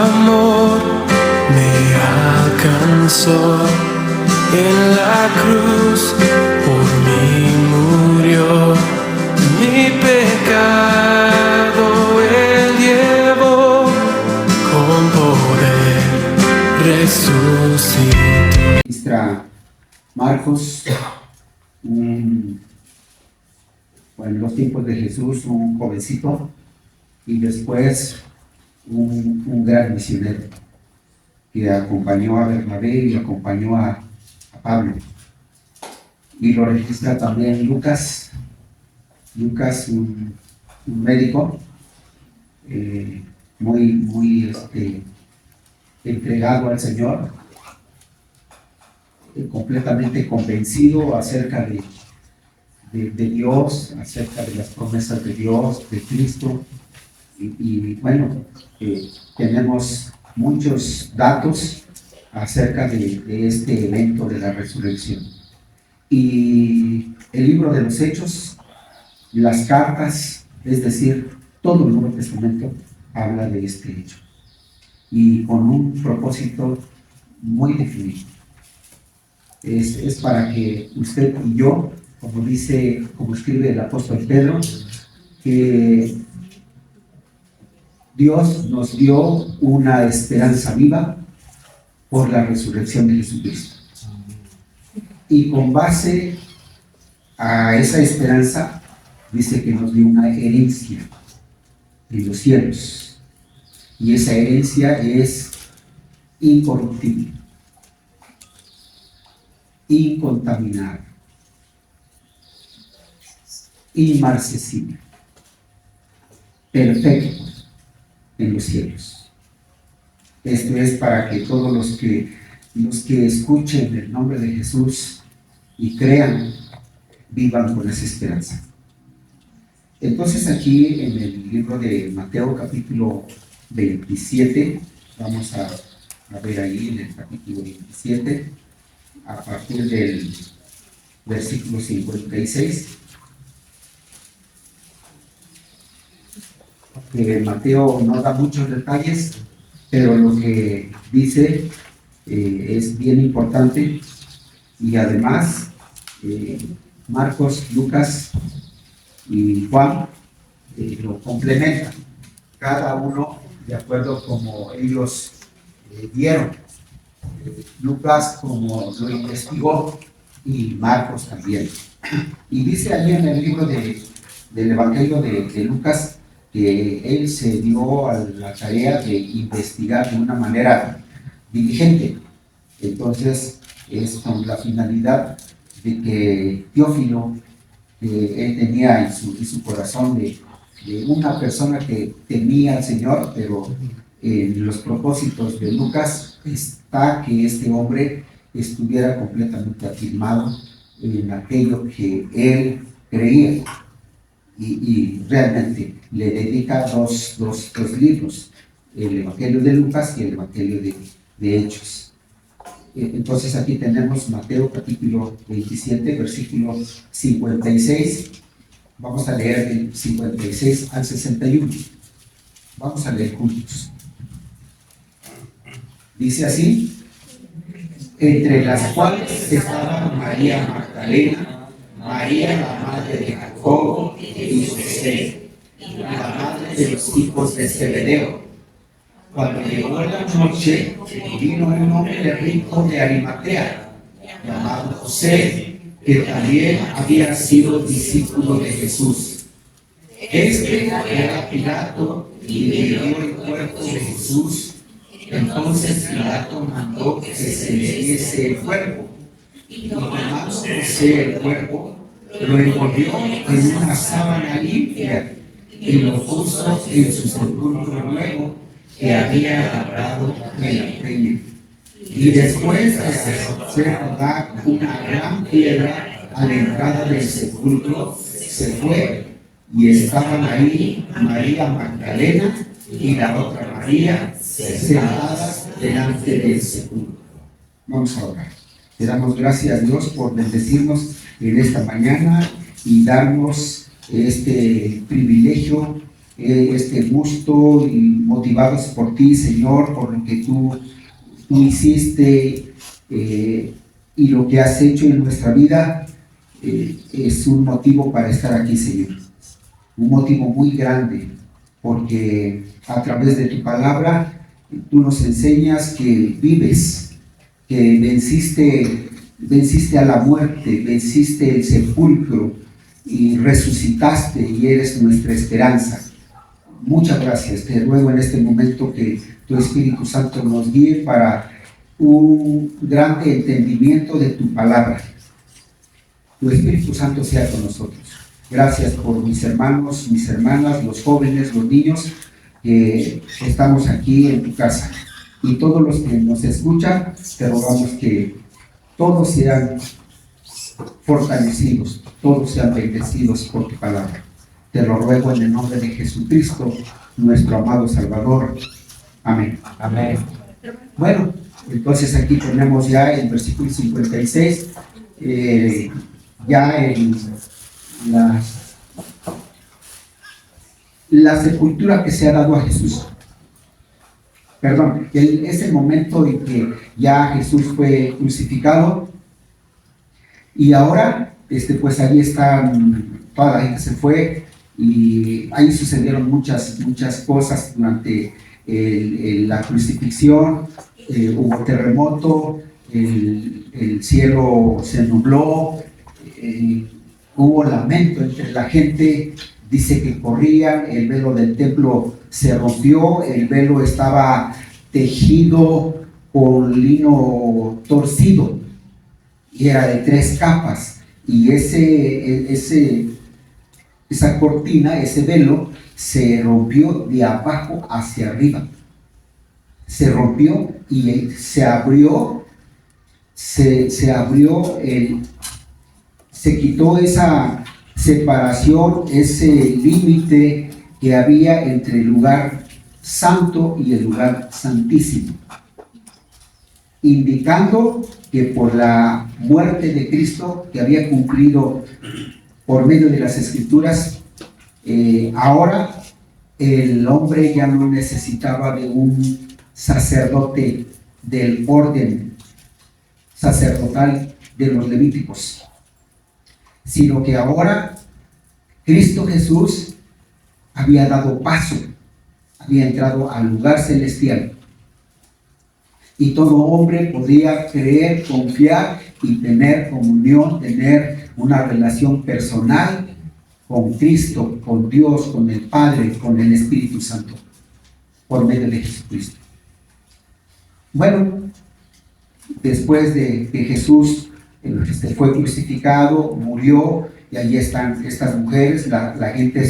amor me alcanzó. En la cruz por mí murió. Mi pecado Él llevó. Con poder resucitó. Ministra Marcos, en los tiempos de Jesús, un jovencito, y después un gran misionero que acompañó a Bernabé y acompañó a Pablo. Y lo registra también Lucas, un médico muy entregado al Señor, completamente convencido acerca de Dios, acerca de las promesas de Dios, de Cristo. Y bueno, tenemos muchos datos acerca de este evento de la resurrección. Y el libro de los Hechos, las cartas, es decir, todo el Nuevo Testamento habla de este hecho. Y con un propósito muy definido. Es para que usted y yo, como escribe el apóstol Pedro, que Dios nos dio una esperanza viva por la resurrección de Jesucristo. Y con base a esa esperanza, dice que nos dio una herencia en los cielos. Y esa herencia es incorruptible, incontaminada, inmarcesible, perfecto en los cielos. Esto es para que todos los que escuchen el nombre de Jesús y crean, vivan con esa esperanza. Entonces aquí en el libro de Mateo capítulo 27, vamos a ver ahí en el capítulo 27, a partir del versículo 56, que Mateo no da muchos detalles, pero lo que dice es bien importante, y además Marcos, Lucas y Juan lo complementan, cada uno de acuerdo como ellos dieron. Lucas como lo investigó y Marcos también. Y dice allí en el libro del Evangelio de Lucas que él se dio a la tarea de investigar de una manera diligente. Entonces es con la finalidad de que Teófilo, que él tenía en su corazón de una persona que temía al Señor, pero en los propósitos de Lucas está que este hombre estuviera completamente afirmado en aquello que él creía, y realmente le dedica dos libros, el Evangelio de Lucas y el Evangelio de Hechos. Entonces aquí tenemos Mateo capítulo 27, versículo 56. Vamos a leer del 56 al 61. Vamos a leer juntos. Dice así: entre las cuales estaban María Magdalena, María la madre de Jacobo y José, y la madre de los hijos de Zebedeo. Cuando llegó la noche, vino un hombre rico de Arimatea, llamado José, que también había sido discípulo de Jesús. Este era Pilato y le dio el cuerpo de Jesús. Entonces Pilato mandó que se le diese el cuerpo. Y tomando José el cuerpo, lo envolvió en una sábana limpia y lo puso en su sepulcro nuevo que había labrado en la peña. Y después de hacer rodar una gran piedra a la entrada del sepulcro, se fue, y estaban ahí María Magdalena y la otra María sentadas delante del sepulcro. Vamos a orar. Le damos gracias a Dios por bendecirnos en esta mañana y darnos este privilegio este gusto y motivados por ti, Señor, por lo que tú hiciste y lo que has hecho en nuestra vida. Es un motivo para estar aquí, Señor. Un motivo muy grande, porque a través de tu palabra tú nos enseñas que vives, que venciste a la muerte, venciste el sepulcro y resucitaste y eres nuestra esperanza. Muchas gracias. Te ruego en este momento que tu Espíritu Santo nos guíe para un grande entendimiento de tu palabra. Tu Espíritu Santo sea con nosotros. Gracias por mis hermanos, mis hermanas, los jóvenes, los niños que estamos aquí en tu casa. Y todos los que nos escuchan, te rogamos que todos sean fortalecidos, todos sean bendecidos por tu palabra. Te lo ruego en el nombre de Jesucristo, nuestro amado Salvador. Amén. Amén. Bueno, entonces aquí tenemos ya el versículo 56, ya en la sepultura que se ha dado a Jesús. Perdón, es el momento en que ya Jesús fue crucificado y ahora, pues ahí están, toda la gente se fue y ahí sucedieron muchas cosas durante la crucifixión. Hubo terremoto, el cielo se nubló, hubo lamento entre la gente, dice que corrían, el velo del templo se rompió, el velo estaba tejido con lino torcido y era de 3 capas, y esa cortina, ese velo, se rompió de abajo hacia arriba. Se rompió y se abrió, se quitó esa separación, ese límite que había entre el lugar santo y el lugar santísimo, indicando que por la muerte de Cristo que había cumplido por medio de las Escrituras, ahora el hombre ya no necesitaba de un sacerdote del orden sacerdotal de los levíticos, sino que ahora Cristo Jesús había dado paso, había entrado al lugar celestial, y todo hombre podía creer, confiar y tener comunión, tener una relación personal con Cristo, con Dios, con el Padre, con el Espíritu Santo, por medio de Jesucristo. Bueno, después de que Jesús fue crucificado, murió, y allí están estas mujeres, la gente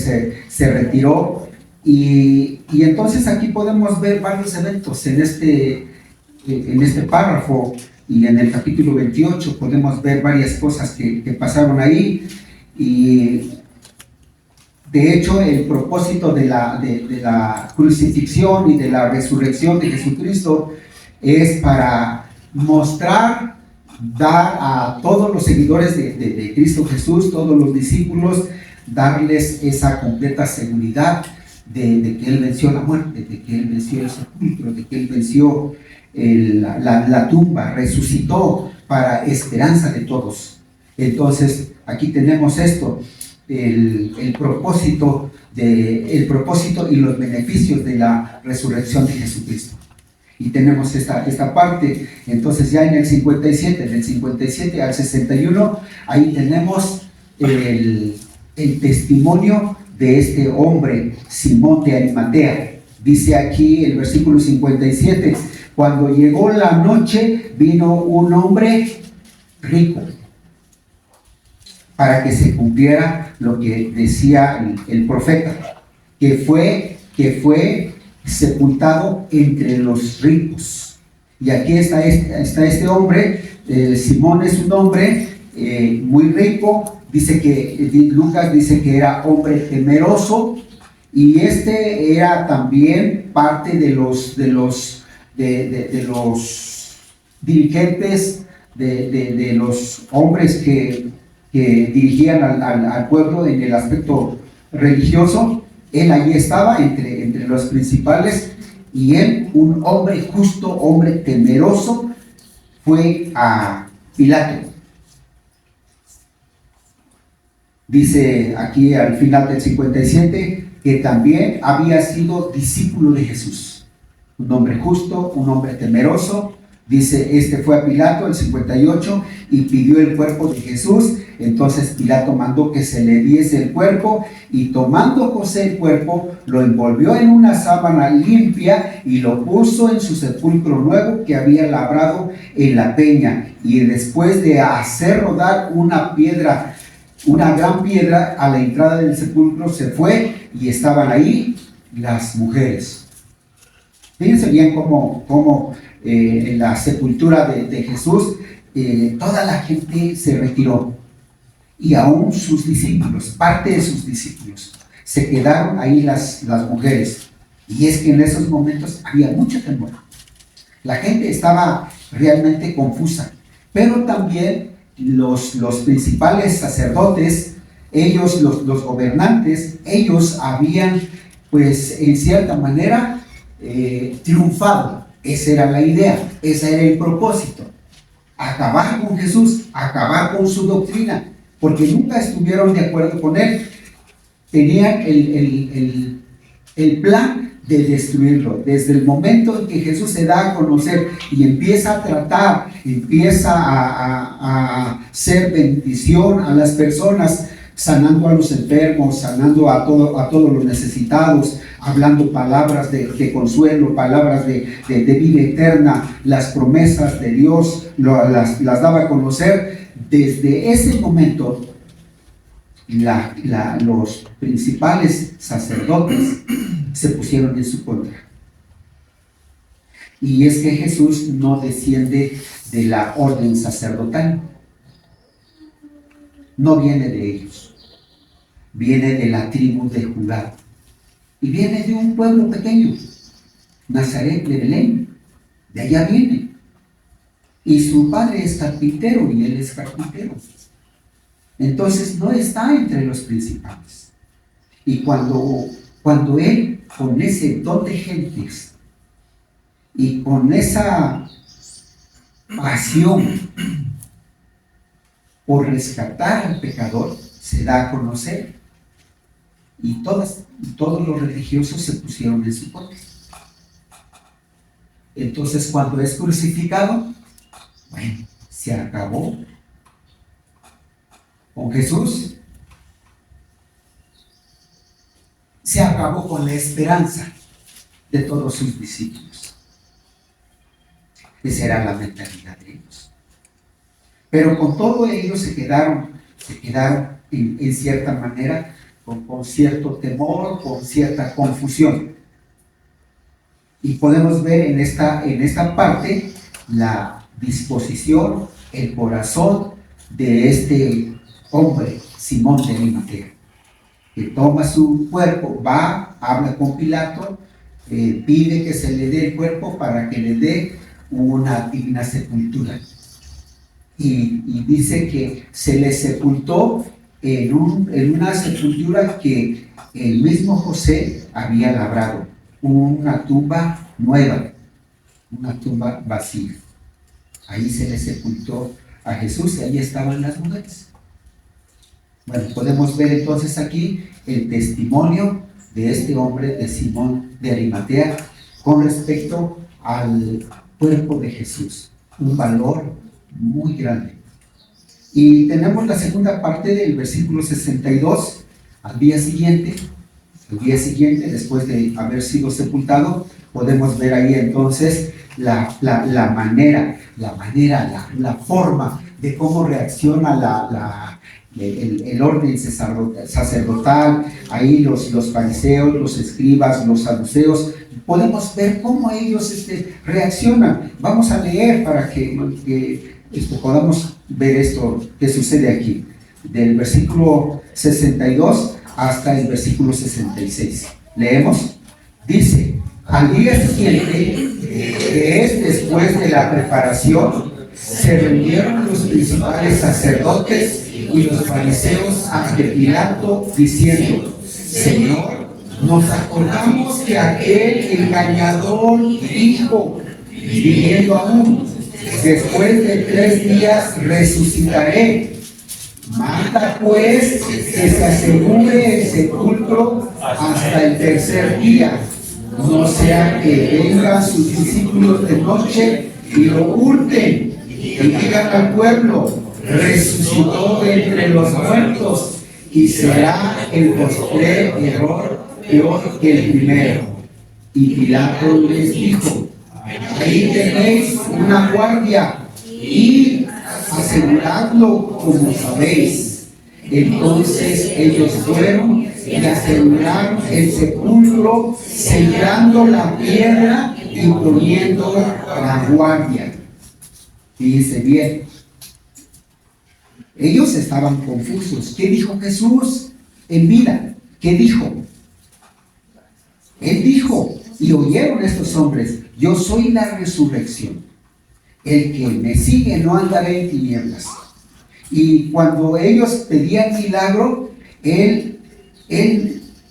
se retiró, y entonces aquí podemos ver varios eventos en este párrafo, y en el capítulo 28 podemos ver varias cosas que pasaron ahí. Y de hecho el propósito de la crucifixión y de la resurrección de Jesucristo es para mostrar, dar a todos los seguidores de Cristo Jesús, todos los discípulos, darles esa completa seguridad de que Él venció la muerte, de que Él venció el sepulcro, de que Él venció la tumba, resucitó para esperanza de todos. Entonces aquí tenemos esto, el propósito y los beneficios de la resurrección de Jesucristo. Y tenemos esta parte. Entonces ya en el 57, del 57 al 61, ahí tenemos el testimonio de este hombre, Simón de Arimatea. Dice aquí el versículo 57, cuando llegó la noche, vino un hombre rico, para que se cumpliera lo que decía el profeta, que fue sepultado entre los ricos. Y aquí está este hombre, Simón es un hombre muy rico, Lucas dice que era hombre temeroso, y era también parte de los dirigentes, de los hombres que dirigían al pueblo en el aspecto religioso. Él allí estaba entre los principales, y él, un hombre justo, hombre temeroso, fue a Pilato. Dice aquí al final del 57 que también había sido discípulo de Jesús. Un hombre justo, un hombre temeroso. Dice, fue a Pilato, el 58, y pidió el cuerpo de Jesús. Entonces Pilato mandó que se le diese el cuerpo, y tomando José el cuerpo, lo envolvió en una sábana limpia y lo puso en su sepulcro nuevo que había labrado en la peña. Y después de hacer rodar una gran piedra a la entrada del sepulcro, se fue, y estaban ahí las mujeres. Fíjense bien cómo en la sepultura de Jesús, toda la gente se retiró, y aún sus discípulos, parte de sus discípulos, se quedaron ahí las mujeres. Y es que en esos momentos había mucho temor. La gente estaba realmente confusa, pero también los principales sacerdotes, ellos, los gobernantes, ellos habían, pues, en cierta manera, triunfado. Esa era la idea, ese era el propósito: acabar con Jesús, acabar con su doctrina, porque nunca estuvieron de acuerdo con él. Tenían el plan de destruirlo. Desde el momento en que Jesús se da a conocer y empieza a tratar, empieza a ser bendición a las personas, sanando a los enfermos, sanando a todos los necesitados, hablando palabras de consuelo, palabras de vida eterna, las promesas de Dios las daba a conocer. Desde ese momento, los principales sacerdotes se pusieron en su contra. Y es que Jesús no desciende de la orden sacerdotal, no viene de ellos, viene de la tribu de Judá, y viene de un pueblo pequeño, Nazaret de Belén, de allá viene, y su padre es carpintero y él es carpintero. Entonces no está entre los principales. Y cuando él, con ese don de gentes y con esa pasión por rescatar al pecador, se da a conocer, y todos los religiosos se pusieron en su contra. Entonces, cuando es crucificado, bueno, se acabó con Jesús, se acabó con la esperanza de todos sus discípulos. Esa era la mentalidad de ellos. Pero con todo ellos se quedaron en cierta manera con cierto temor, con cierta confusión. Y podemos ver en esta parte la disposición, el corazón de este hombre, Simón de Arimatea, que toma su cuerpo, va, habla con Pilato, pide que se le dé el cuerpo para que le dé una digna sepultura. Y dice que se le sepultó en una sepultura que el mismo José había labrado, una tumba nueva, una tumba vacía. Ahí se le sepultó a Jesús, y ahí estaban las mujeres. Bueno, podemos ver entonces aquí el testimonio de este hombre, de Simón de Arimatea, con respecto al cuerpo de Jesús. Un valor muy grande. Y tenemos la segunda parte del versículo 62. Al día siguiente, después de haber sido sepultado, podemos ver ahí entonces la forma de cómo reacciona el orden sacerdotal, ahí los fariseos, los escribas, los saduceos. Podemos ver cómo ellos reaccionan. Vamos a leer para que podamos ver esto que sucede aquí, del versículo 62 hasta el versículo 66. Leemos. Dice: al día siguiente, que es después de la preparación, se reunieron los principales sacerdotes y los fariseos ante Pilato, diciendo: Señor, Nos acordamos que aquel engañador dijo, viviendo aún, después de 3 días resucitaré. Manda pues que se asegure el sepulcro hasta el tercer día, no sea que vengan sus discípulos de noche y lo hurten y digan al pueblo, resucitó de entre los muertos, y será el postrer error peor que el primero. Y Pilato les dijo, ahí tenéis una guardia, y aseguradlo como sabéis. Entonces ellos fueron y aseguraron el sepulcro, sellando la piedra y poniendo la guardia. Fíjense bien, ellos estaban confusos. ¿Qué dijo Jesús en vida? ¿Qué dijo? Él dijo, y oyeron estos hombres, yo soy la resurrección. El que me sigue no andará en tinieblas. Y cuando ellos pedían milagro, él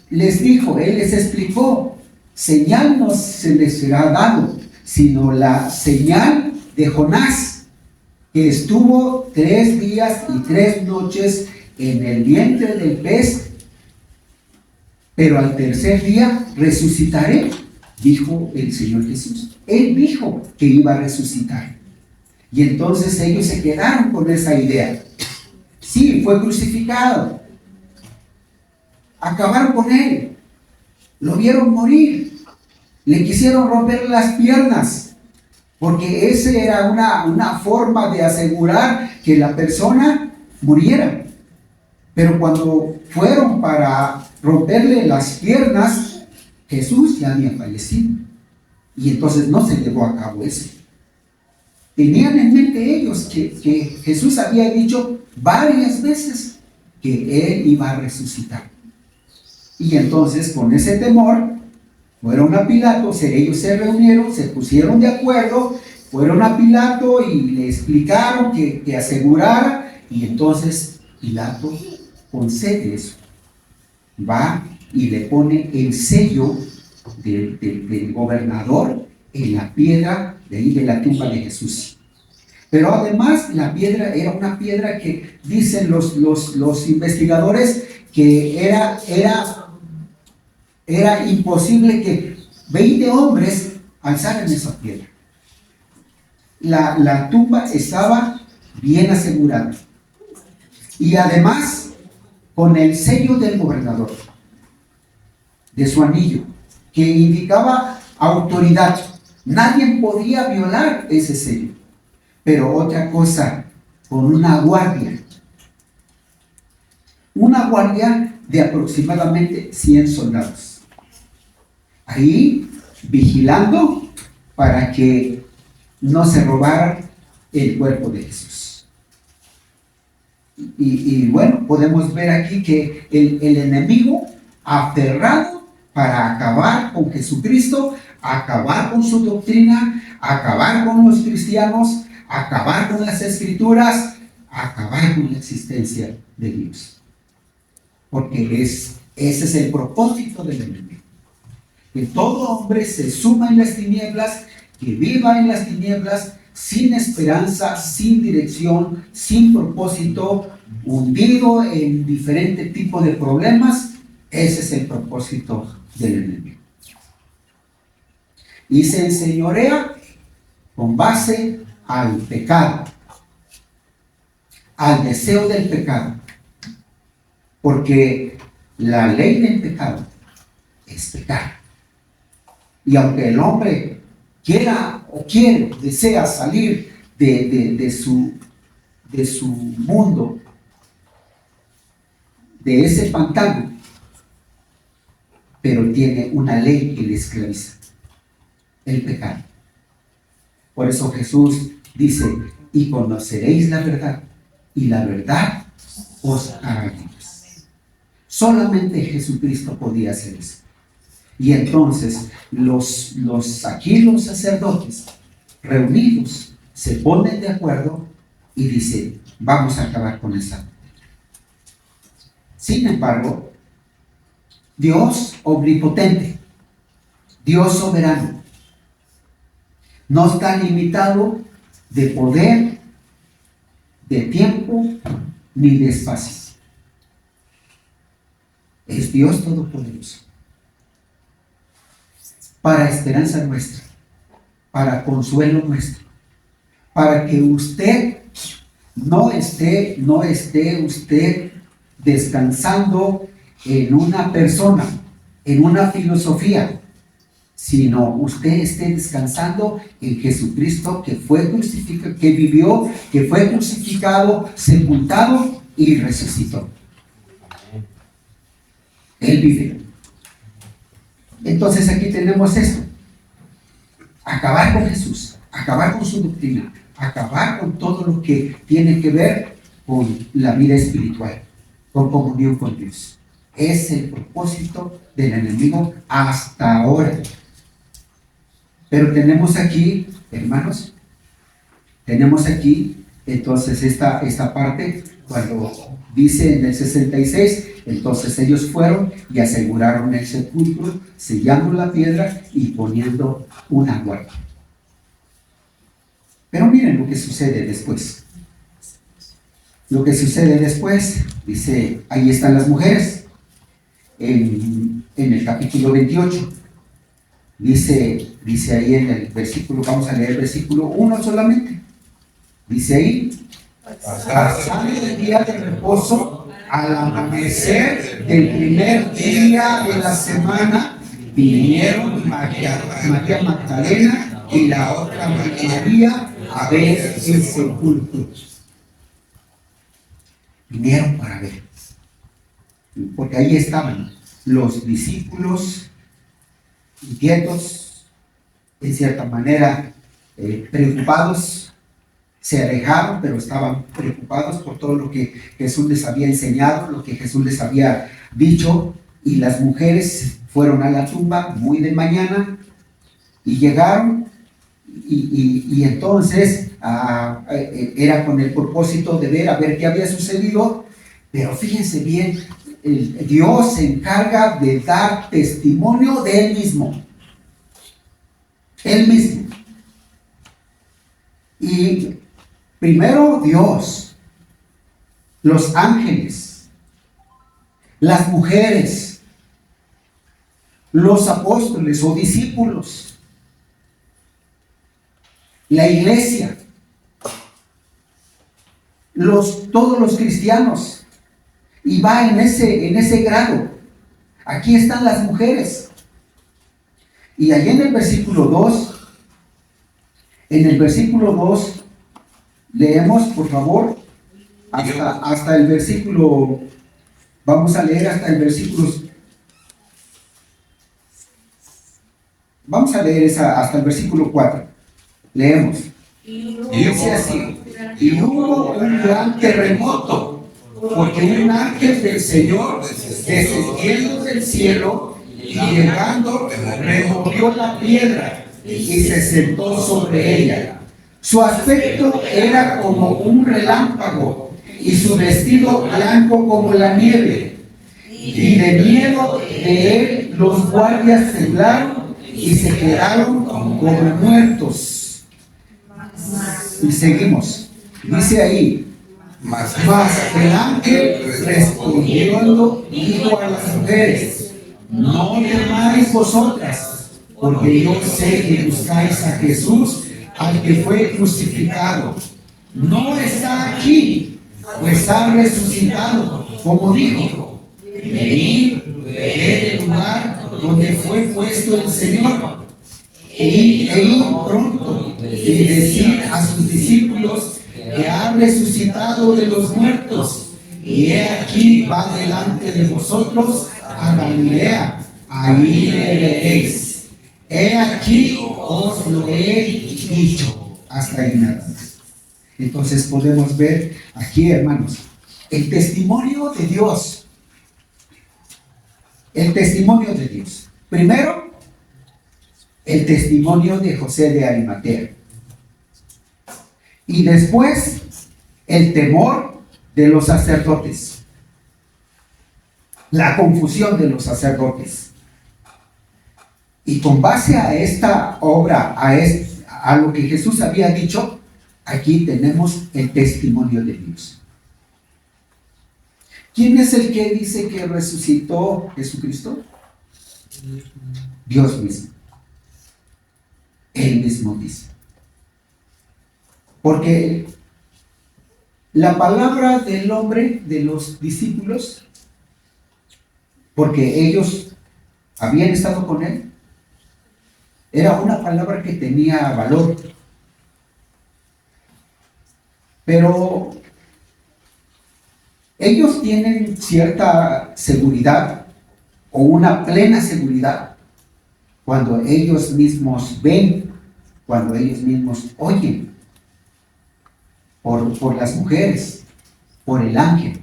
les dijo, él les explicó, señal no se les será dado, sino la señal de Jonás, que estuvo 3 días y 3 noches en el vientre del pez, pero al tercer día resucitaré, dijo el Señor Jesús. Él dijo que iba a resucitar. Y entonces ellos se quedaron con esa idea. Sí, fue crucificado. Acabaron con él. Lo vieron morir. Le quisieron romper las piernas. Porque esa era una forma de asegurar que la persona muriera. Pero cuando fueron para romperle las piernas, Jesús ya había fallecido. Y entonces no se llevó a cabo eso. Tenían en mente ellos que Jesús había dicho varias veces que Él iba a resucitar. Y entonces, con ese temor, fueron a Pilato, ellos se reunieron, se pusieron de acuerdo, fueron a Pilato y le explicaron que asegurara, y entonces Pilato concede eso. Va y le pone el sello del gobernador en la piedra de ahí de la tumba de Jesús. Pero además la piedra era una piedra que dicen los investigadores que era imposible que 20 hombres alzaran esa piedra. La tumba estaba bien asegurada. Y además con el sello del gobernador, de su anillo, que indicaba autoridad. Nadie podía violar ese sello. Pero otra cosa, con una guardia de aproximadamente 100 soldados. Ahí vigilando para que no se robara el cuerpo de Jesús. Y bueno, podemos ver aquí que el enemigo aferrado para acabar con Jesucristo, acabar con su doctrina, acabar con los cristianos, acabar con las escrituras, acabar con la existencia de Dios. Porque ese es el propósito del enemigo. Que todo hombre se suma en las tinieblas, que viva en las tinieblas, sin esperanza, sin dirección, sin propósito, hundido en diferentes tipos de problemas. Ese es el propósito del enemigo. Y se enseñorea con base al pecado, al deseo del pecado, porque la ley del pecado es pecar. Y aunque el hombre desea salir de su mundo, de ese pantano, pero tiene una ley que le esclaviza, el pecado. Por eso Jesús dice, y conoceréis la verdad, y la verdad os hará libres. Solamente Jesucristo podía hacer eso. Y entonces los sacerdotes reunidos se ponen de acuerdo y dicen, vamos a acabar con esa. Sin embargo, Dios omnipotente, Dios soberano, no está limitado de poder, de tiempo, ni de espacio. Es Dios todopoderoso. Para esperanza nuestra, para consuelo nuestro, para que usted no esté usted descansando en una persona, en una filosofía, sino usted esté descansando en Jesucristo, que fue crucificado, que vivió, que fue crucificado, sepultado y resucitó. Él vive. Entonces aquí tenemos esto: acabar con Jesús, acabar con su doctrina, acabar con todo lo que tiene que ver con la vida espiritual, con comunión con Dios. Es el propósito del enemigo hasta ahora. Pero tenemos aquí, hermanos, tenemos aquí entonces esta parte cuando dice en el 66, entonces ellos fueron y aseguraron el sepulcro, sellando la piedra y poniendo una guardia. Pero miren lo que sucede después. Lo que sucede después, dice, ahí están las mujeres, en el capítulo 28. Dice ahí en el versículo, vamos a leer el versículo 1 solamente. Dice ahí: pasando el día de reposo, al amanecer del primer día de la semana, vinieron María Magdalena y la otra María a ver el sepulcro. Vinieron para ver, porque ahí estaban los discípulos inquietos, en cierta manera preocupados. Se alejaron, pero estaban preocupados por todo lo que Jesús les había enseñado, lo que Jesús les había dicho. Y las mujeres fueron a la tumba muy de mañana y llegaron, y entonces era con el propósito de ver a ver qué había sucedido. Pero fíjense bien, Dios se encarga de dar testimonio de Él mismo. Él mismo. Y primero Dios, los ángeles, las mujeres, los apóstoles o discípulos, la iglesia, todos los cristianos. Y va en ese grado. Aquí están las mujeres. Y allí en el versículo 2, leemos, por favor, hasta el versículo, vamos a leer hasta el versículo, hasta el versículo 4. Leemos. Dice así: y hubo un gran terremoto, porque un ángel del Señor, descendiendo del cielo y llegando, removió la piedra y se sentó sobre ella. Su aspecto era como un relámpago y su vestido blanco como la nieve. Y de miedo de él los guardias temblaron y se quedaron como muertos. Y seguimos. Dice ahí: mas el ángel respondiendo dijo a las mujeres: no temáis vosotras, porque yo sé que buscáis a Jesús, al que fue crucificado. No está aquí, pues ha resucitado, como dijo. Venid, ved el lugar donde fue puesto el Señor, e id pronto y decid a sus discípulos que ha resucitado de los muertos, y he aquí va delante de vosotros a Galilea, ahí le veréis. He aquí os lo he dicho. Hasta ahí nada más. Entonces podemos ver aquí, hermanos, el testimonio de Dios. El testimonio de Dios. Primero, el testimonio de José de Arimatea. Y después, el temor de los sacerdotes. la confusión de los sacerdotes. Y con base a esta obra, a lo que Jesús había dicho, aquí tenemos el testimonio de Dios. ¿Quién es el que dice que resucitó Jesucristo? Dios mismo. Él mismo dice. Porque la palabra del hombre, de los discípulos, porque ellos habían estado con él, era una palabra que tenía valor. Pero ellos tienen cierta seguridad o una plena seguridad cuando ellos mismos ven, cuando ellos mismos oyen por las mujeres, por el ángel.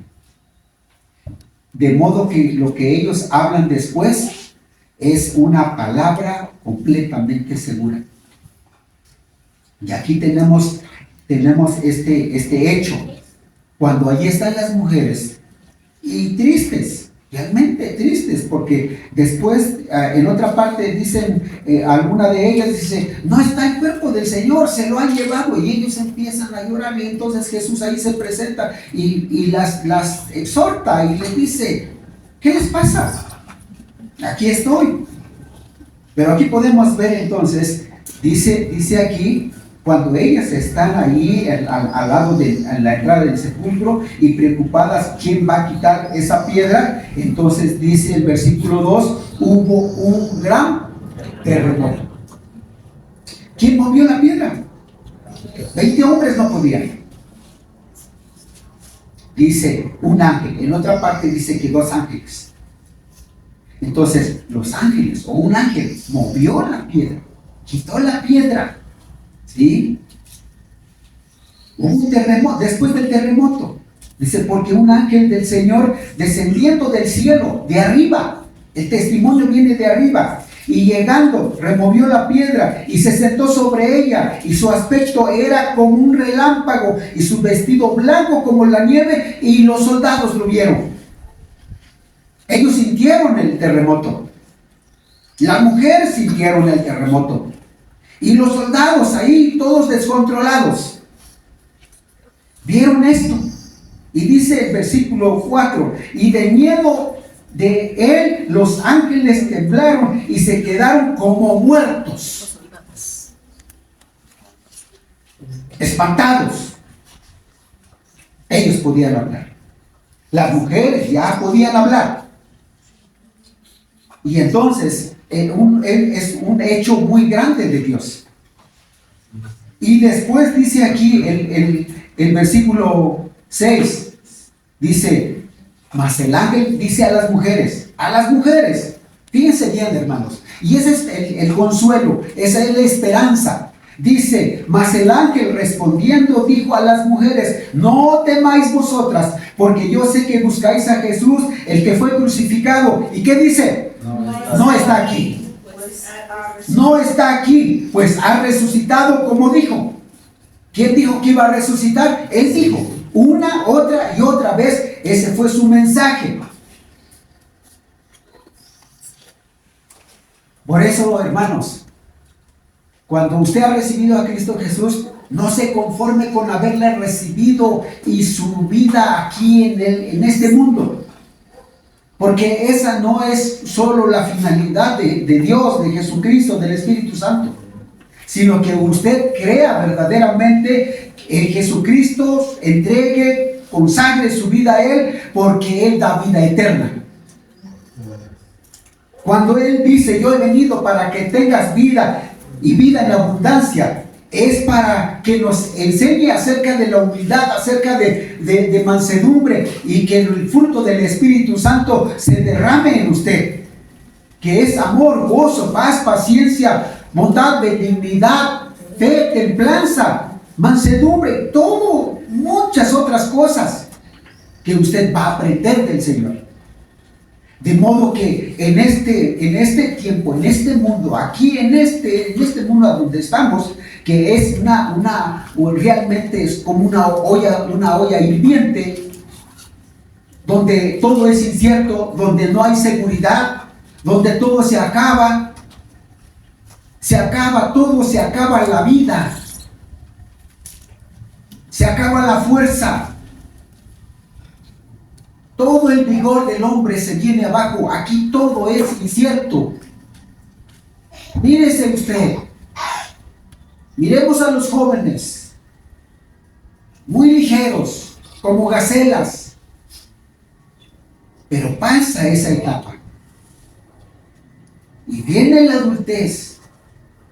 De modo que lo que ellos hablan después es una palabra completamente segura. Y aquí tenemos este hecho, cuando allí están las mujeres, y tristes, realmente tristes, porque después en otra parte dicen, alguna de ellas dice, no está el cuerpo del Señor, se lo han llevado, y ellos empiezan a llorar, y entonces Jesús ahí se presenta y las exhorta y les dice, ¿qué les pasa? Aquí estoy. Pero aquí podemos ver entonces, dice aquí, cuando ellas están ahí al lado de la entrada del sepulcro y preocupadas quién va a quitar esa piedra, entonces dice el versículo 2, hubo un gran terremoto. ¿Quién movió la piedra? 20 hombres no podían. Dice un ángel, en otra parte dice que 2 ángeles. Entonces, los ángeles o un ángel movió la piedra, quitó la piedra, ¿sí? Hubo un terremoto, después del terremoto, dice, porque un ángel del Señor descendiendo del cielo, de arriba, el testimonio viene de arriba, y llegando, removió la piedra y se sentó sobre ella, y su aspecto era como un relámpago, y su vestido blanco como la nieve, y los soldados lo vieron. Ellos sintieron el terremoto. Las mujeres sintieron el terremoto. Y los soldados ahí, todos descontrolados, vieron esto. Y dice el versículo 4, y de miedo de él los ángeles temblaron y se quedaron como muertos, espantados. Ellos podían hablar. Las mujeres ya podían hablar. Y entonces es un hecho muy grande de Dios. Y después dice aquí el versículo 6, dice, mas el ángel dice a las mujeres, fíjense bien, hermanos, y ese es el consuelo, esa es la esperanza. Dice, mas el ángel respondiendo dijo a las mujeres, no temáis vosotras, porque yo sé que buscáis a Jesús, el que fue crucificado. ¿Y qué dice? No está aquí. No está aquí, pues ha resucitado como dijo. ¿Quién dijo que iba a resucitar? Él dijo, una, otra y otra vez, ese fue su mensaje. Por eso, hermanos, cuando usted ha recibido a Cristo Jesús, no se conforme con haberle recibido y su vida aquí en este mundo. Porque esa no es solo la finalidad de Dios, de Jesucristo, del Espíritu Santo, sino que usted crea verdaderamente en Jesucristo, entregue, consagre su vida a Él, porque Él da vida eterna. Cuando Él dice, yo he venido para que tengas vida y vida en abundancia, es para que nos enseñe acerca de la humildad, acerca de mansedumbre, y que el fruto del Espíritu Santo se derrame en usted, que es amor, gozo, paz, paciencia, bondad, benignidad, fe, templanza, mansedumbre, todo, muchas otras cosas que usted va a aprender del Señor. De modo que en este tiempo, en este mundo, aquí en este mundo donde estamos, que es realmente es como una olla hirviente, donde todo es incierto, donde no hay seguridad, donde todo se acaba todo, se acaba la vida, se acaba la fuerza, todo el vigor del hombre se viene abajo. Aquí todo es incierto. Mírese usted, miremos a los jóvenes, muy ligeros, como gacelas, pero pasa esa etapa y viene la adultez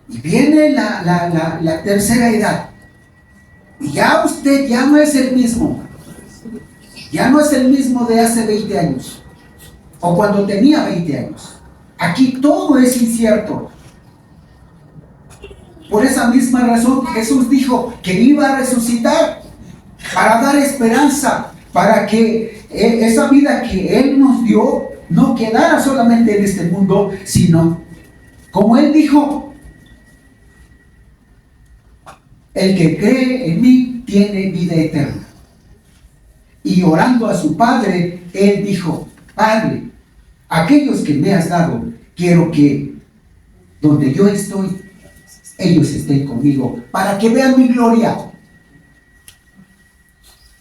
y viene la tercera edad y ya usted ya no es el mismo, ya no es el mismo de hace 20 años o cuando tenía 20 años. Aquí todo es incierto. Por esa misma razón Jesús dijo que iba a resucitar para dar esperanza, para que esa vida que Él nos dio no quedara solamente en este mundo, sino, como Él dijo, el que cree en mí tiene vida eterna. Y orando a su Padre, Él dijo: Padre, aquellos que me has dado, quiero que donde yo estoy, ellos estén conmigo, para que vean mi gloria.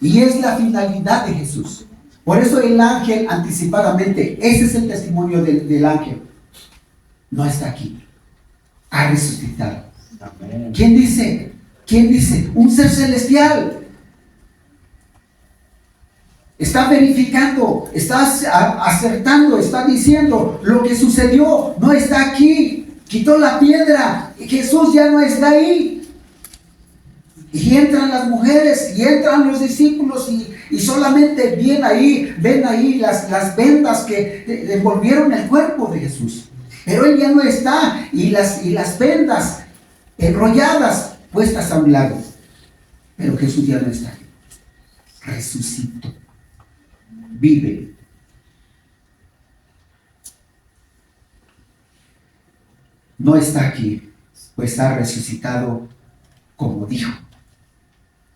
Y es la finalidad de Jesús. Por eso el ángel anticipadamente, ese es el testimonio del ángel, no está aquí, ha resucitado. Amén. ¿Quién dice? ¿Quién dice? Un ser celestial. Está verificando, está acertando, está diciendo lo que sucedió. No está aquí, quitó la piedra, Jesús ya no está ahí. Y entran las mujeres y entran los discípulos y solamente ven ahí las vendas que envolvieron el cuerpo de Jesús. Pero Él ya no está y las vendas enrolladas puestas a un lado. Pero Jesús ya no está ahí. Resucitó. Vive. No está aquí, pues ha resucitado como dijo.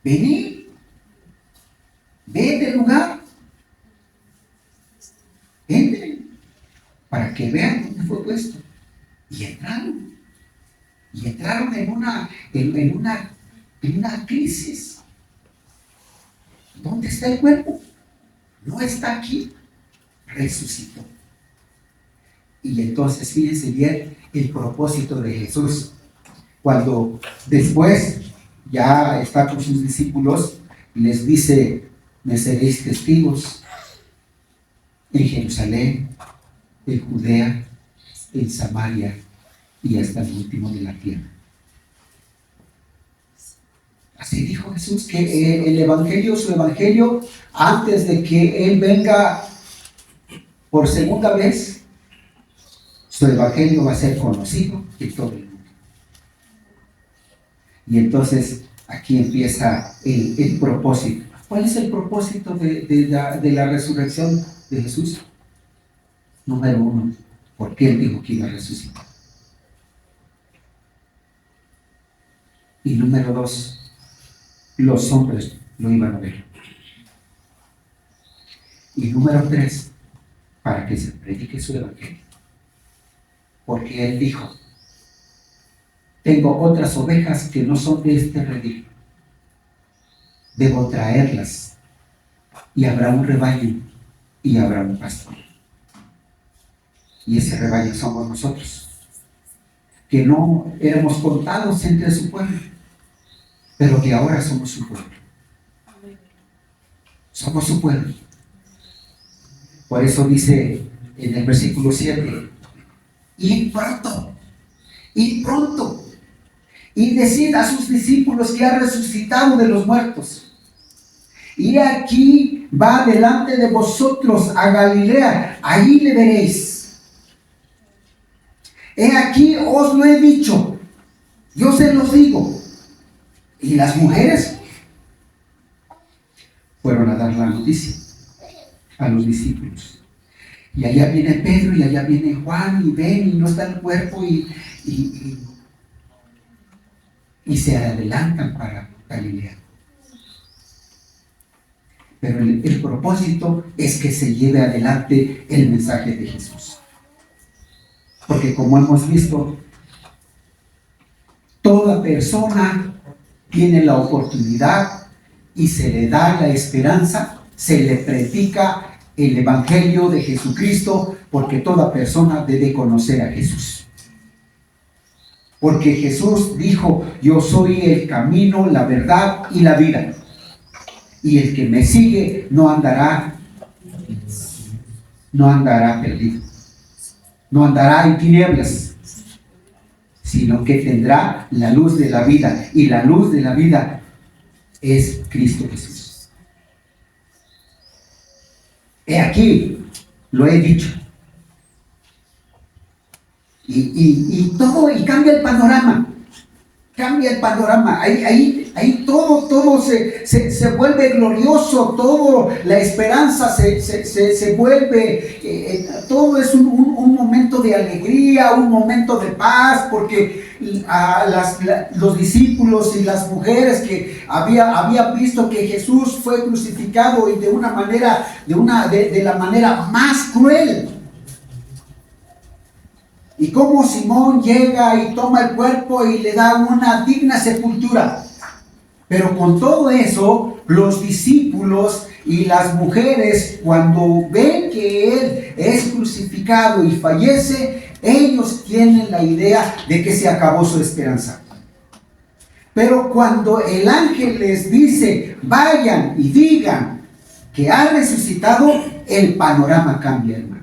Vení, ve del lugar, entren, para que vean dónde fue puesto. Y entraron en una crisis. ¿Dónde está el cuerpo? No está aquí, resucitó. Y entonces fíjense bien el propósito de Jesús. Cuando después ya está con sus discípulos, les dice: me seréis testigos en Jerusalén, en Judea, en Samaria y hasta el último de la tierra. Así dijo Jesús, que el evangelio, su evangelio, antes de que Él venga por segunda vez, su evangelio va a ser conocido en todo el mundo. Y entonces aquí empieza el propósito. ¿Cuál es el propósito de la resurrección de Jesús? Número 1, porque Él dijo que iba a resucitar. Y número 2, los hombres lo iban a ver. Y número 3, para que se predique su evangelio. Porque Él dijo: tengo otras ovejas que no son de este redil. Debo traerlas. Y habrá un rebaño y habrá un pastor. Y ese rebaño somos nosotros, que no éramos contados entre su pueblo, pero que ahora somos su pueblo. Somos su pueblo. Por eso dice en el versículo 7: id pronto, y decid a sus discípulos que ha resucitado de los muertos. Y aquí va delante de vosotros a Galilea, allí le veréis. He aquí os lo he dicho, yo se los digo. Y las mujeres fueron a dar la noticia a los discípulos. Y allá viene Pedro y allá viene Juan y ven y no está el cuerpo y se adelantan para Galilea. pero el propósito es que se lleve adelante el mensaje de Jesús. Porque como hemos visto, toda persona tiene la oportunidad y se le da la esperanza, se le predica el Evangelio de Jesucristo, porque toda persona debe conocer a Jesús. Porque Jesús dijo: yo soy el camino, la verdad y la vida. Y el que me sigue no andará perdido, no andará en tinieblas, sino que tendrá la luz de la vida. Y la luz de la vida es Cristo Jesús. He aquí, lo he dicho. Y cambia el panorama. Cambia el panorama. Ahí todo se vuelve glorioso, todo, la esperanza se vuelve, todo es un momento de alegría, un momento de paz, porque los discípulos y las mujeres que habían visto que Jesús fue crucificado y de la manera más cruel. Y cómo Simón llega y toma el cuerpo y le da una digna sepultura. Pero con todo eso, los discípulos y las mujeres, cuando ven que Él es crucificado y fallece, ellos tienen la idea de que se acabó su esperanza. Pero cuando el ángel les dice: vayan y digan que ha resucitado, el panorama cambia, hermanos.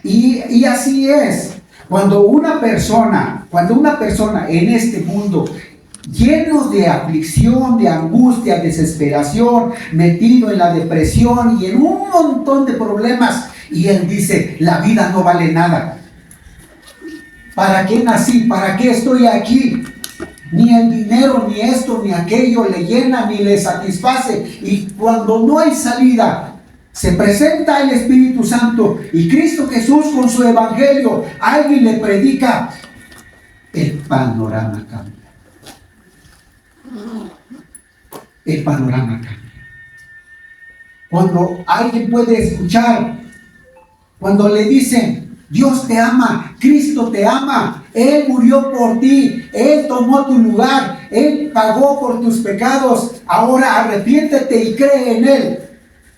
Y así es, cuando una persona en este mundo, lleno de aflicción, de angustia, desesperación, metido en la depresión y en un montón de problemas, y él dice: la vida no vale nada. ¿Para qué nací? ¿Para qué estoy aquí? Ni el dinero, ni esto, ni aquello le llena, ni le satisface. Y cuando no hay salida, se presenta el Espíritu Santo y Cristo Jesús con su Evangelio, alguien le predica, el panorama cambia. El panorama cambia. Cuando alguien puede escuchar, cuando le dicen: Dios te ama, Cristo te ama, Él murió por ti, Él tomó tu lugar, Él pagó por tus pecados, ahora arrepiéntete y cree en Él.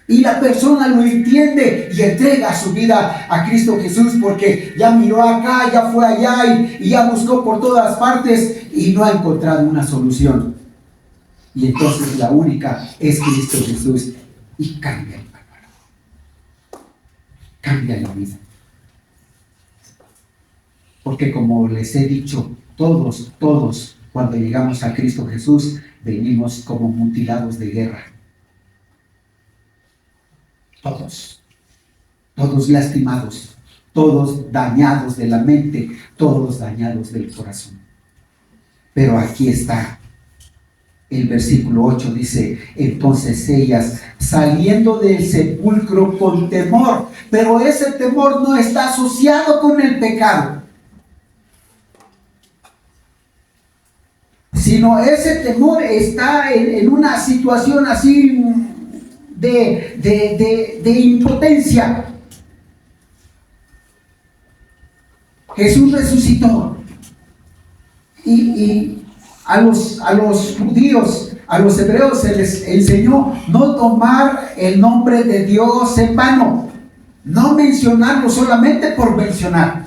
Y la persona lo entiende y entrega su vida a Cristo Jesús, porque ya miró acá, ya fue allá y ya buscó por todas partes y no ha encontrado una solución. Y entonces la única es Cristo Jesús, y cambia el panorama. Cambia la vida. Porque como les he dicho, todos, cuando llegamos a Cristo Jesús, venimos como mutilados de guerra. Todos lastimados, todos dañados de la mente, todos dañados del corazón. Pero aquí está, el versículo 8 dice: entonces ellas, saliendo del sepulcro con temor, pero ese temor no está asociado con el pecado, sino ese temor está en una situación así de impotencia. Jesús resucitó y a los judíos, a los hebreos, se les enseñó no tomar el nombre de Dios en vano, no mencionarlo solamente por mencionar.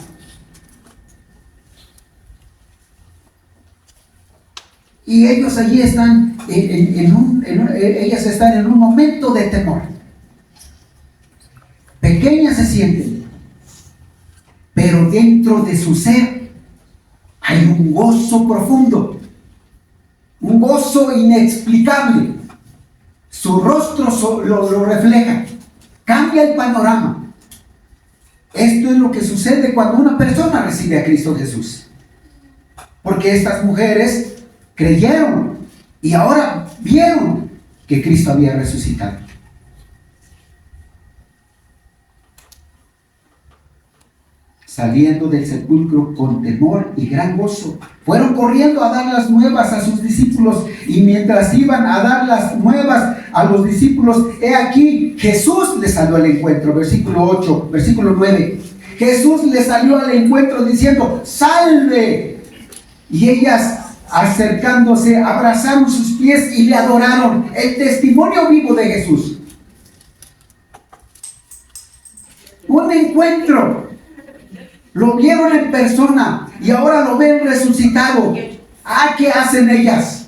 Y ellos allí están ellas están en un momento de temor. Pequeñas se sienten, pero dentro de su ser hay un gozo profundo, un gozo inexplicable. Su rostro lo refleja. Cambia el panorama. Esto es lo que sucede cuando una persona recibe a Cristo Jesús. Porque estas mujeres creyeron y ahora vieron que Cristo había resucitado. saliendo del sepulcro con temor y gran gozo, fueron corriendo a dar las nuevas a sus discípulos, y mientras iban a dar las nuevas a los discípulos, he aquí, Jesús les salió al encuentro. Versículo 9. Jesús les salió al encuentro diciendo: ¡salve! Y ellas, acercándose, abrazaron sus pies y le adoraron. El testimonio vivo de Jesús. Un encuentro. Lo vieron en persona y ahora lo ven resucitado. ¿Qué hacen ellas?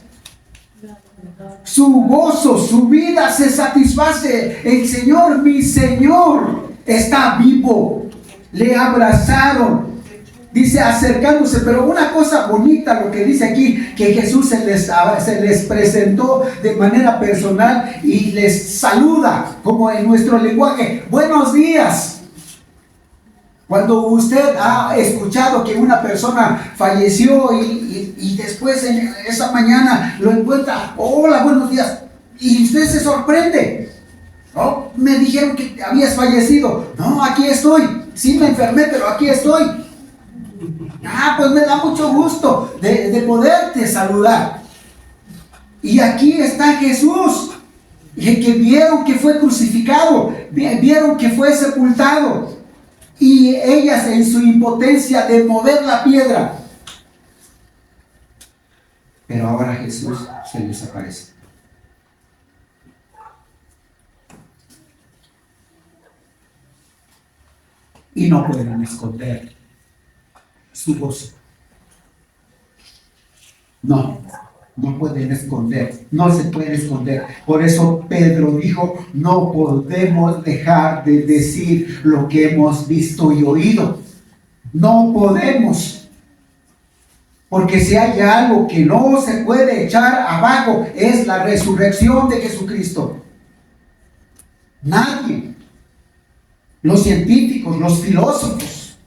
Su gozo, su vida se satisface. El Señor, mi Señor, está vivo. Le abrazaron. Dice acercándose, pero una cosa bonita lo que dice aquí, que Jesús se les presentó de manera personal y les saluda, como en nuestro lenguaje: buenos días. Cuando usted ha escuchado que una persona falleció y después en esa mañana lo encuentra: hola, buenos días, y usted se sorprende. No, me dijeron que habías fallecido. No, aquí estoy. Sí me enfermé, pero aquí estoy. Pues me da mucho gusto de poderte saludar. Y aquí está Jesús, que vieron que fue crucificado, vieron que fue sepultado. Y ellas, en su impotencia de mover la piedra, pero ahora Jesús se les aparece. Y no pueden esconder su gozo. No pueden esconder, no se puede esconder. Por eso Pedro dijo: no podemos dejar de decir lo que hemos visto y oído. No podemos. Porque si hay algo que no se puede echar abajo, es la resurrección de Jesucristo. Nadie, los científicos, los filósofos,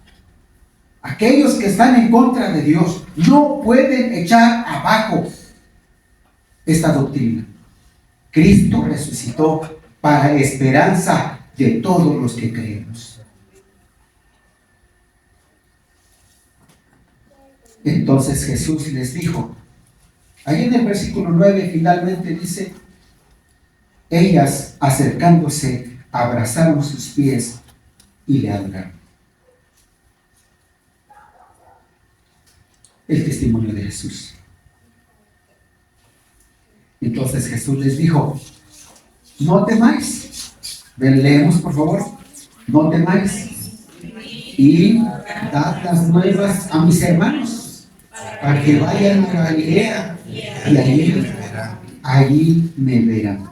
aquellos que están en contra de Dios, no pueden echar abajo esta doctrina. Cristo resucitó para esperanza de todos los que creemos. Entonces Jesús les dijo, ahí en el versículo 9 finalmente dice: ellas, acercándose, abrazaron sus pies y le adoraron. El testimonio de Jesús. Entonces Jesús les dijo: no temáis. Leemos por favor: no temáis, y dad las nuevas a mis hermanos, para que vayan a Galilea, y allí me verán.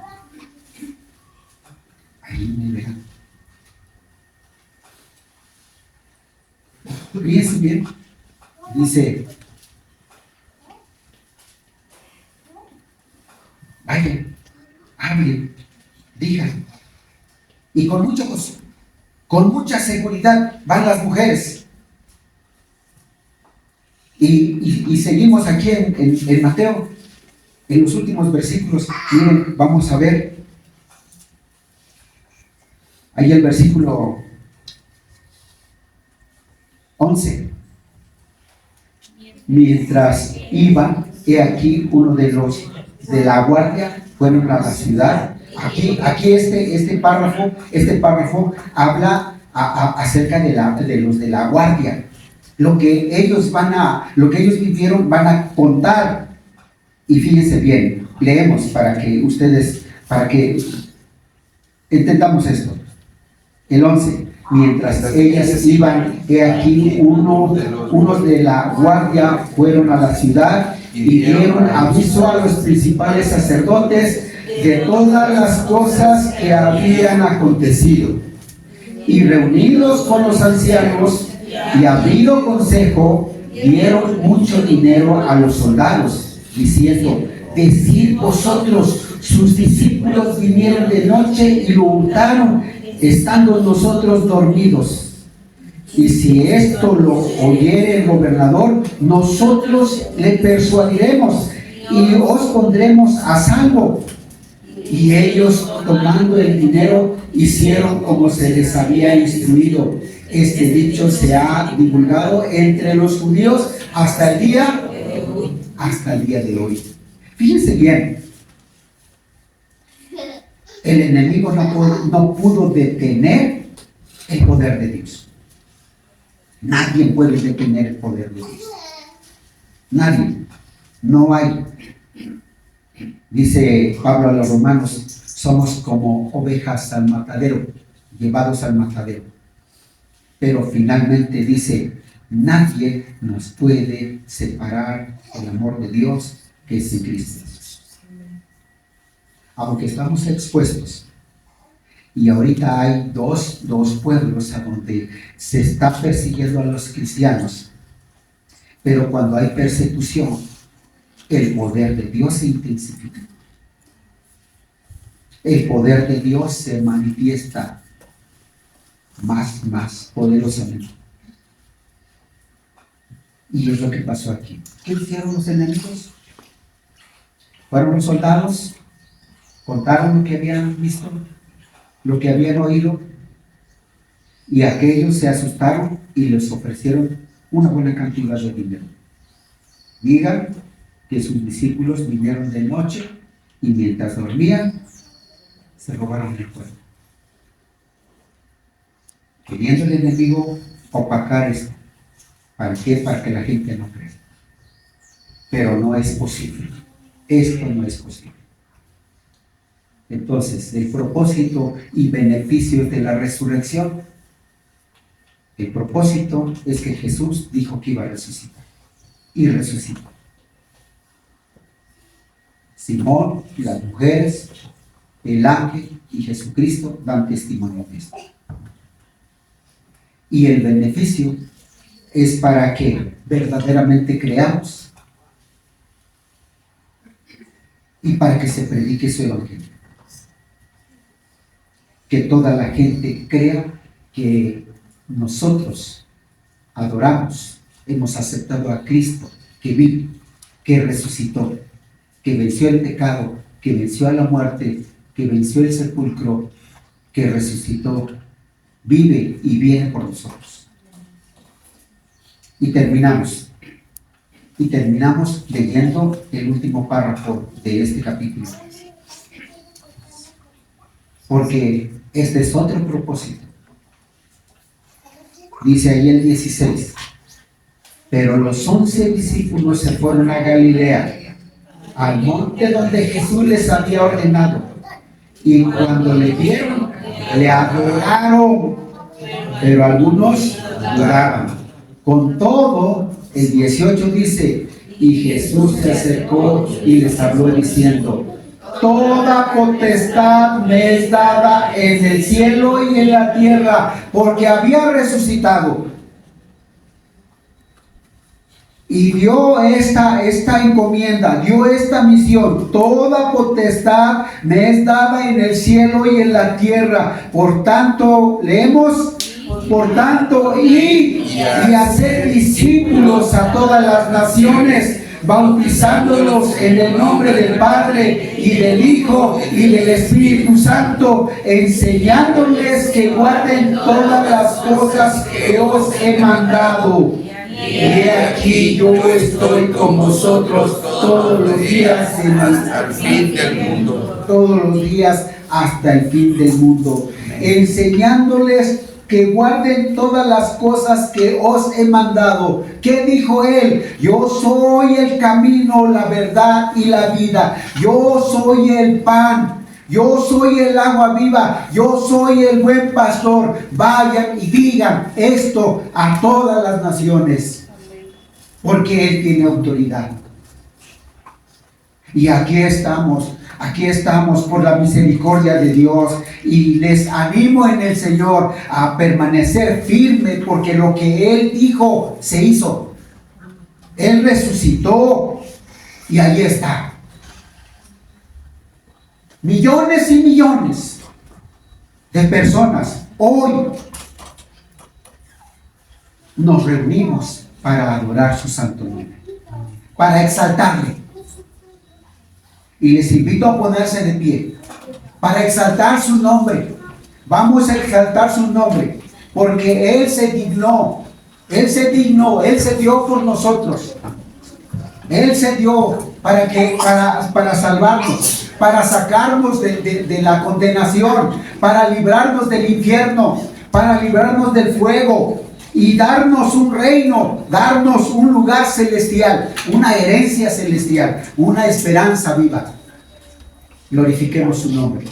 Allí me verán. Fíjense bien, dice: vayan, hablen, digan. Y con mucho gozo, con mucha seguridad van las mujeres. Y seguimos aquí en Mateo, en los últimos versículos. Miren, vamos a ver ahí el versículo 11. Mientras iban, he aquí uno de los de la guardia fueron a la ciudad. Aquí este párrafo habla acerca de los de la guardia. Lo que ellos vivieron, van a contar. Y fíjense bien, leemos para que entendamos esto. El 11. Mientras ellas iban, he aquí unos de la guardia fueron a la ciudad y dieron aviso a los principales sacerdotes de todas las cosas que habían acontecido. Y reunidos con los ancianos y habido consejo, dieron mucho dinero a los soldados, diciendo: decid vosotros, sus discípulos vinieron de noche y lo hurtaron, estando nosotros dormidos. Y si esto lo oyere el gobernador, nosotros le persuadiremos y os pondremos a salvo. Y ellos, tomando el dinero, hicieron como se les había instruido. Este dicho se ha divulgado entre los judíos hasta el día de hoy. Fíjense bien, el enemigo no pudo detener el poder de Dios. Nadie puede detener el poder de Dios. Nadie. No hay. Dice Pablo a los romanos, somos como ovejas al matadero, llevados al matadero. Pero finalmente dice, nadie nos puede separar del amor de Dios que es en Cristo. Aunque estamos expuestos, y ahorita hay dos pueblos a donde se está persiguiendo a los cristianos, pero cuando hay persecución, el poder de Dios se intensifica. El poder de Dios se manifiesta más poderosamente. Y es lo que pasó aquí. ¿Qué hicieron los enemigos? Fueron los soldados, contaron lo que habían visto, lo que habían oído, y aquellos se asustaron y les ofrecieron una buena cantidad de dinero. Digan que sus discípulos vinieron de noche y mientras dormían se robaron el pueblo. Queriendo el enemigo opacar esto. ¿Para qué? Para que la gente no crea. Pero no es posible. Esto no es posible. Entonces, el propósito y beneficio de la resurrección, el propósito es que Jesús dijo que iba a resucitar. Y resucitó. Simón, las mujeres, el ángel y Jesucristo dan testimonio de esto. Y el beneficio es para que verdaderamente creamos y para que se predique su evangelio. Que toda la gente crea que nosotros adoramos, hemos aceptado a Cristo, que vive, que resucitó, que venció el pecado, que venció a la muerte, que venció el sepulcro, que resucitó, vive y viene por nosotros. Y terminamos leyendo el último párrafo de este capítulo. Porque este es otro propósito. Dice ahí el 16. Pero los 11 discípulos se fueron a Galilea, al monte donde Jesús les había ordenado. Y cuando le vieron, le adoraron, pero algunos dudaban. Con todo, el 18 dice, y Jesús se acercó y les habló diciendo, toda potestad me es dada en el cielo y en la tierra, porque había resucitado. Y dio esta encomienda, dio esta misión. Toda potestad me es dada en el cielo y en la tierra. Por tanto, leemos, por tanto, y hacer discípulos a todas las naciones, bautizándolos en el nombre del Padre y del Hijo y del Espíritu Santo, enseñándoles que guarden todas las cosas que os he mandado. Y he aquí yo estoy con vosotros todos los días hasta el fin del mundo. Todos los días hasta el fin del mundo. Enseñándoles que guarden todas las cosas que os he mandado. ¿Qué dijo él? Yo soy el camino, la verdad y la vida. Yo soy el pan. Yo soy el agua viva, yo soy el buen pastor. Vayan y digan esto a todas las naciones, porque Él tiene autoridad. Y aquí estamos por la misericordia de Dios. Y les animo en el Señor a permanecer firme, porque lo que Él dijo se hizo. Él resucitó y ahí está. Millones y millones de personas hoy nos reunimos para adorar su santo nombre, para exaltarle. Y les invito a ponerse de pie para exaltar su nombre. Vamos a exaltar su nombre. porque Él se dignó, Él se dio por nosotros. Él se dio para salvarnos, para sacarnos de la condenación, para librarnos del infierno, para librarnos del fuego y darnos un reino, darnos un lugar celestial, una herencia celestial, una esperanza viva. Glorifiquemos su nombre.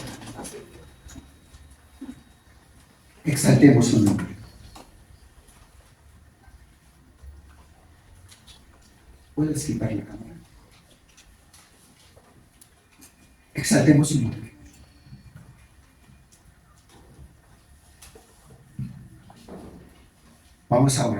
Exaltemos su nombre. Puedes quitar la cámara. Exaltemos su nombre. Vamos a orar.